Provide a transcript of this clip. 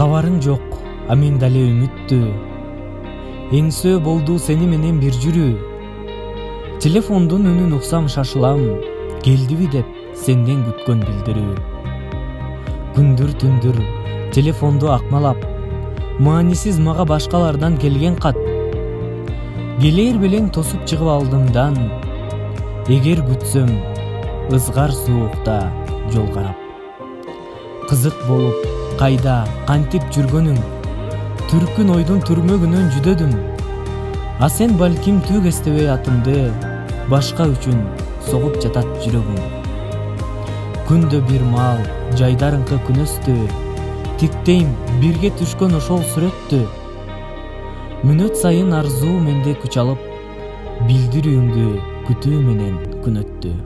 Кабарың жок, а мен дале үмүттүү. Эңсөө болду сени менен бир жүрүү. Телефондун үнүн уксам шашылам, келдиби деп сенден күткөн билдирүү. Күндүр түндүр телефонду акмалап, маанисиз мага башкалардан келген кат. Келер белең тосуп чыгып алдымдан, эгер күтсөм ызгар суукта жол карап. Кызык болуп кайда кантип жүргөнүң, түркүн ойдун түрмөгүнөн жүдөдүм. А сен балким түк эстебей атымды, башка үчүн согуп жатат жүрөгүм. Күндө бир маал жайдарыңкы күн өстү, тиктейм бирге түшкөн ошол сүрөттү. Мүнөт сайын арзуу менде күч алып, билдирүүңдү күтүү менен күн өттү.